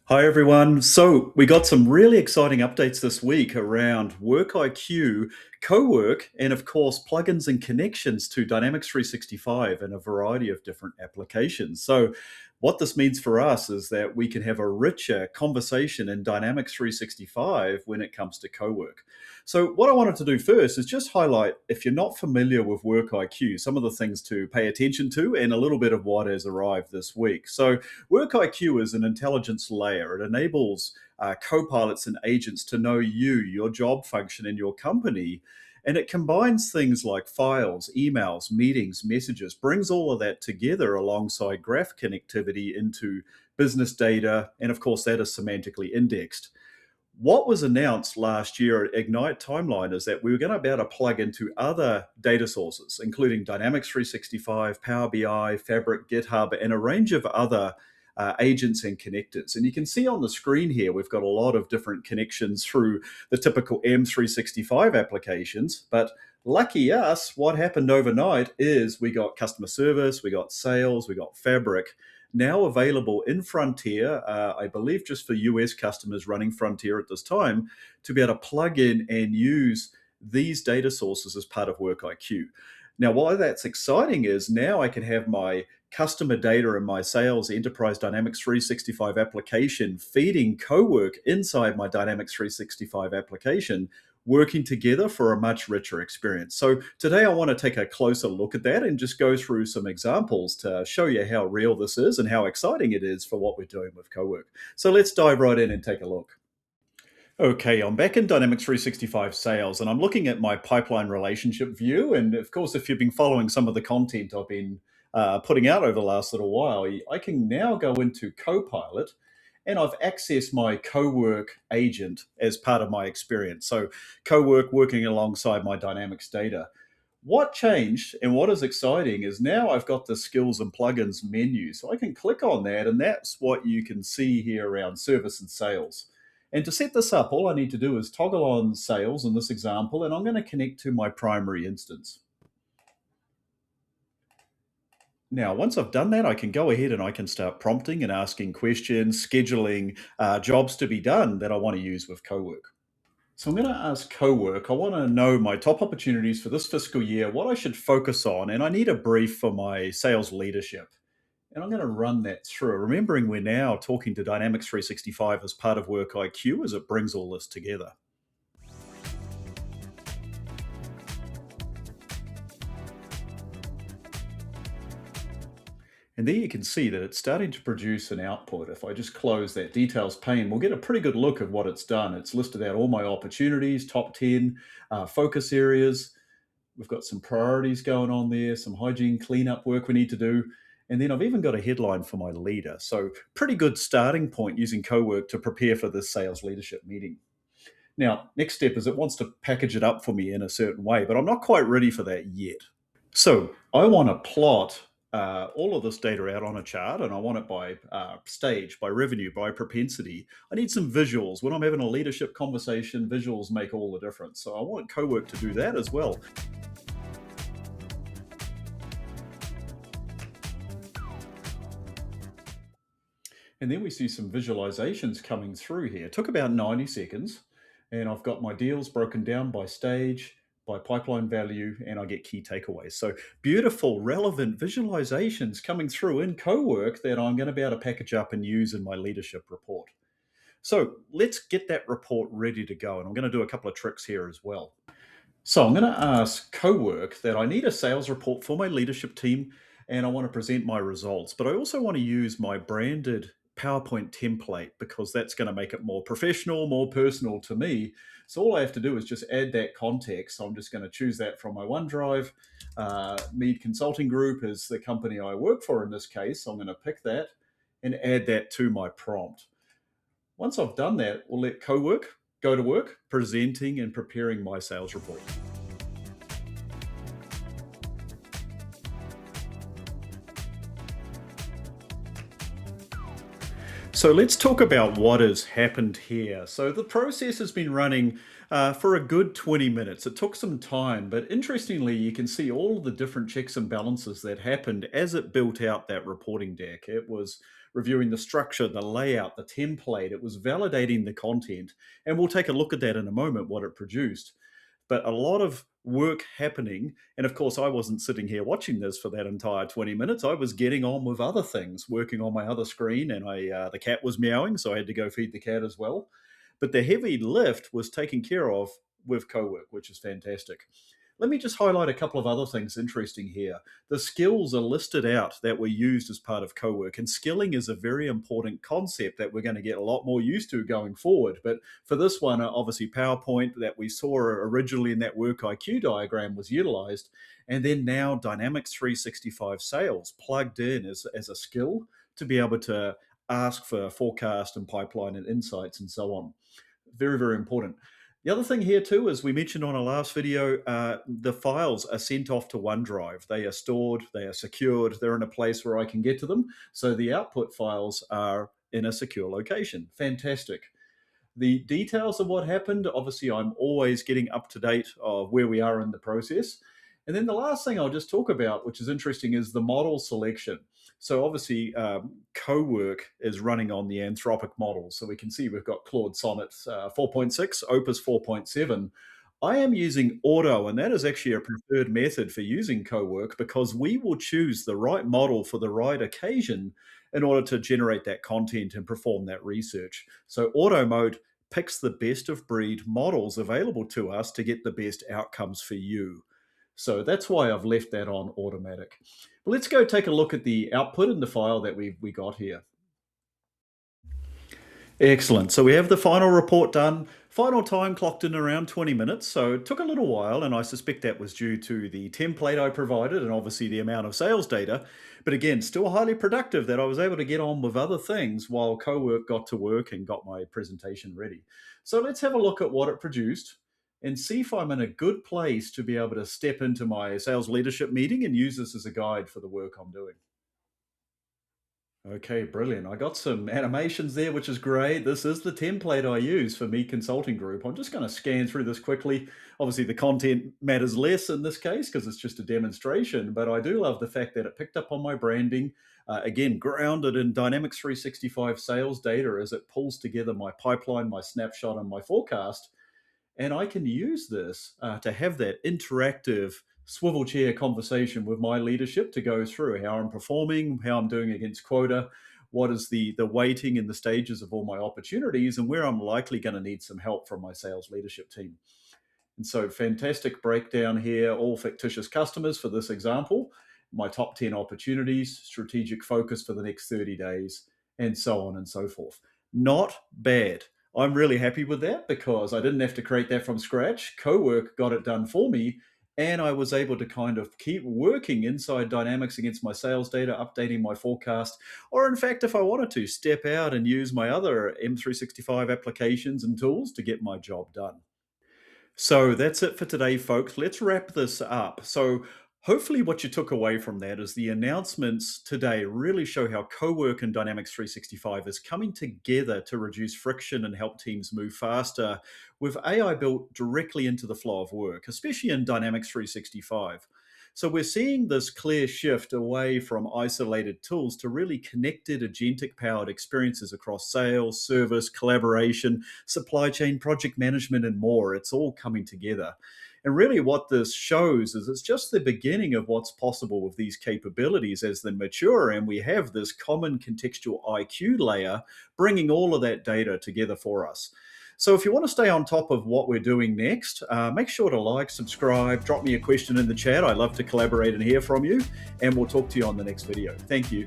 Hi, everyone. So, we got some really exciting updates this week around WorkIQ Cowork and, of course, plugins and connections to Dynamics 365 and a variety of different applications. So, what this means for us is that we can have a richer conversation in Dynamics 365 when it comes to Cowork. So, what I wanted to do first is just highlight, if you're not familiar with WorkIQ, some of the things to pay attention to and a little bit of what has arrived this week. So, WorkIQ is an intelligence layer. It enables co-pilots and agents to know you, your job function in your company, and it combines things like files, emails, meetings, messages, brings all of that together alongside graph connectivity into business data, and of course that is semantically indexed. What was announced last year at Ignite Timeline is that we were going to be able to plug into other data sources, including Dynamics 365, Power BI, Fabric, GitHub, and a range of other agents and connectors. And you can see on the screen here, we've got a lot of different connections through the typical M365 applications. But lucky us, what happened overnight is we got customer service, we got sales, we got Fabric now available in Frontier, I believe just for US customers running Frontier at this time, to be able to plug in and use these data sources as part of WorkIQ. Now, why that's exciting is now I can have my customer data and my sales enterprise Dynamics 365 application feeding Cowork inside my Dynamics 365 application, working together for a much richer experience. So today I want to take a closer look at that and just go through some examples to show you how real this is and how exciting it is for what we're doing with Cowork. So let's dive right in and take a look. Okay, I'm back in Dynamics 365 Sales, and I'm looking at my pipeline relationship view. And of course, if you've been following some of the content I've been putting out over the last little while, I can now go into Copilot, and I've accessed my Cowork agent as part of my experience. So, Cowork working alongside my Dynamics data. What changed and what is exciting is now I've got the skills and plugins menu. So I can click on that, and that's what you can see here around service and sales. And to set this up, all I need to do is toggle on sales in this example, and I'm going to connect to my primary instance. Now, once I've done that, I can go ahead and I can start prompting and asking questions, scheduling jobs to be done that I want to use with Cowork. So I'm going to ask Cowork, I want to know my top opportunities for this fiscal year, what I should focus on, and I need a brief for my sales leadership. And I'm going to run that through, remembering we're now talking to Dynamics 365 as part of WorkIQ as it brings all this together. And there you can see that it's starting to produce an output. If I just close that details pane, we'll get a pretty good look at what it's done. It's listed out all my opportunities, top 10 focus areas. We've got some priorities going on there, some hygiene cleanup work we need to do. And then I've even got a headline for my leader. So pretty good starting point using Cowork to prepare for this sales leadership meeting. Now, next step is it wants to package it up for me in a certain way, but I'm not quite ready for that yet. So I want to plot all of this data out on a chart, and I want it by stage, by revenue, by propensity. I need some visuals. When I'm having a leadership conversation, visuals make all the difference. So I want Cowork to do that as well. And then we see some visualizations coming through here. It took about 90 seconds, and I've got my deals broken down by stage, by pipeline value, and I get key takeaways. So beautiful, relevant visualizations coming through in Cowork that I'm going to be able to package up and use in my leadership report. So let's get that report ready to go. And I'm going to do a couple of tricks here as well. So I'm going to ask Cowork that I need a sales report for my leadership team and I want to present my results, but I also want to use my branded PowerPoint template because that's going to make it more professional, more personal to me. So all I have to do is just add that context. So I'm just going to choose that from my OneDrive. Mead Consulting Group is the company I work for in this case. So I'm going to pick that and add that to my prompt. Once I've done that, we'll let Cowork go to work presenting and preparing my sales report. So let's talk about what has happened here. So the process has been running for a good 20 minutes. It took some time, but interestingly, you can see all the different checks and balances that happened as it built out that reporting deck. It was reviewing the structure, the layout, the template. It was validating the content. And we'll take a look at that in a moment, what it produced. But a lot of work happening. And of course, I wasn't sitting here watching this for that entire 20 minutes. I was getting on with other things, working on my other screen, and the cat was meowing, so I had to go feed the cat as well. But the heavy lift was taken care of with Cowork, which is fantastic. Let me just highlight a couple of other things interesting here. The skills are listed out that were used as part of Cowork, and skilling is a very important concept that we're going to get a lot more used to going forward. But for this one, obviously, PowerPoint that we saw originally in that WorkIQ diagram was utilized, and then now Dynamics 365 sales plugged in as a skill to be able to ask for forecast and pipeline and insights and so on. Very, very important. The other thing here too, as we mentioned on our last video, the files are sent off to OneDrive. They are stored, they are secured, they're in a place where I can get to them. So the output files are in a secure location. Fantastic. The details of what happened, obviously, I'm always getting up to date of where we are in the process. And then the last thing I'll just talk about, which is interesting, is the model selection. So obviously, Cowork is running on the Anthropic model. So we can see we've got Claude Sonnet 4.6, Opus 4.7. I am using Auto, and that is actually a preferred method for using Cowork because we will choose the right model for the right occasion in order to generate that content and perform that research. So Auto mode picks the best of breed models available to us to get the best outcomes for you. So that's why I've left that on automatic. But let's go take a look at the output in the file that we got here. Excellent. So we have the final report done. Final time clocked in around 20 minutes. So it took a little while, and I suspect that was due to the template I provided and obviously the amount of sales data. But again, still highly productive that I was able to get on with other things while Cowork got to work and got my presentation ready. So let's have a look at what it produced and see if I'm in a good place to be able to step into my sales leadership meeting and use this as a guide for the work I'm doing. Okay, brilliant. I got some animations there, which is great. This is the template I use for me consulting group. I'm just going to scan through this quickly. Obviously, the content matters less in this case because it's just a demonstration, but I do love the fact that it picked up on my branding. Again, grounded in Dynamics 365 sales data as it pulls together my pipeline, my snapshot, and my forecast. And I can use this to have that interactive swivel chair conversation with my leadership to go through how I'm performing, how I'm doing against quota, what is the weighting and the stages of all my opportunities, and where I'm likely going to need some help from my sales leadership team. And so fantastic breakdown here, all fictitious customers for this example, my top 10 opportunities, strategic focus for the next 30 days, and so on and so forth. Not bad. I'm really happy with that because I didn't have to create that from scratch. Cowork got it done for me, and I was able to kind of keep working inside Dynamics against my sales data, updating my forecast, or in fact, if I wanted to, step out and use my other M365 applications and tools to get my job done. So that's it for today, folks. Let's wrap this up. So, hopefully, what you took away from that is the announcements today really show how Cowork and Dynamics 365 is coming together to reduce friction and help teams move faster with AI built directly into the flow of work, especially in Dynamics 365. So, we're seeing this clear shift away from isolated tools to really connected, agentic powered experiences across sales, service, collaboration, supply chain, project management, and more. It's all coming together. And really, what this shows is it's just the beginning of what's possible with these capabilities as they mature. And we have this common contextual IQ layer bringing all of that data together for us. So, if you want to stay on top of what we're doing next, make sure to like, subscribe, drop me a question in the chat. I love to collaborate and hear from you. And we'll talk to you on the next video. Thank you.